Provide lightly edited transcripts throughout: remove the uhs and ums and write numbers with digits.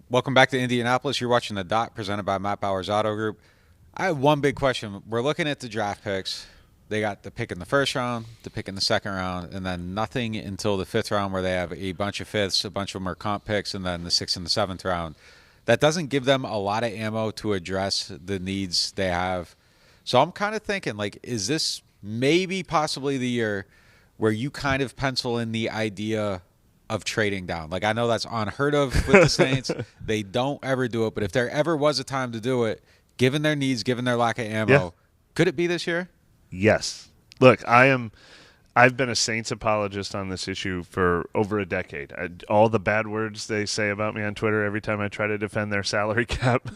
Welcome back to Indianapolis. You're watching The Dot, presented by Matt Bauer's Auto Group. I have one big question. We're looking at the draft picks. They got the pick in the first round, the pick in the second round, and then nothing until the fifth round where they have a bunch of fifths, a bunch of them are comp picks, and then the sixth and the seventh round. That doesn't give them a lot of ammo to address the needs they have. So I'm kind of thinking, like, is this maybe possibly the year where you kind of pencil in the idea of trading down? Like, I know that's unheard of with the Saints. They don't ever do it, but if there ever was a time to do it, given their needs, given their lack of ammo, could it be this year? Yes. Look, I've been a Saints apologist on this issue for over a decade. All the bad words they say about me on Twitter every time I try to defend their salary cap,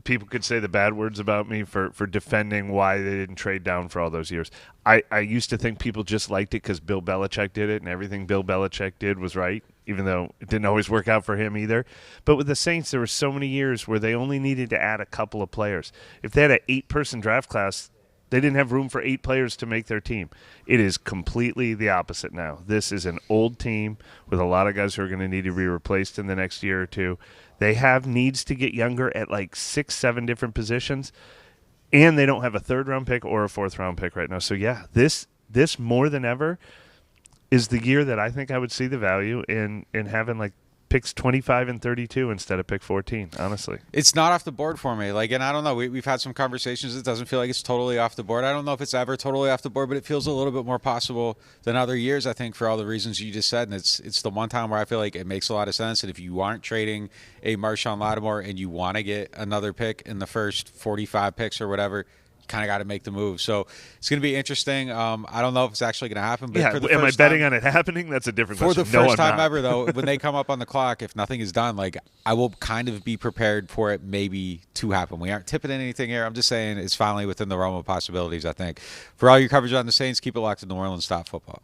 people could say the bad words about me for defending why they didn't trade down for all those years. I used to think people just liked it because Bill Belichick did it, and everything Bill Belichick did was right, even though it didn't always work out for him either. But with the Saints, there were so many years where they only needed to add a couple of players. If they had an 8-person draft class, they didn't have room for 8 players to make their team. It is completely the opposite now. This is an old team with a lot of guys who are going to need to be replaced in the next year or two. They have needs to get younger at like 6, 7 different positions, and they don't have a third-round pick or a fourth-round pick right now. So, yeah, this more than ever is the year that I think I would see the value in having like picks 25 and 32 instead of pick 14, honestly. It's not off the board for me. Like, and I don't know. We've had some conversations. It doesn't feel like it's totally off the board. I don't know if it's ever totally off the board, but it feels a little bit more possible than other years, I think, for all the reasons you just said. And it's the one time where I feel like it makes a lot of sense. And if you aren't trading a Marshawn Lattimore and you want to get another pick in the first 45 picks or whatever, kind of got to make the move. So it's going to be interesting. I don't know if it's actually going to happen. But for the am I first betting time, on it happening? That's a different for question. the first time I'm not. ever, though, when they come up on the clock, if nothing is done, like, I will kind of be prepared for it maybe to happen. We aren't tipping anything here. I'm just saying it's finally within the realm of possibilities, I think. For all your coverage on the Saints, keep it locked to NewOrleans.Football.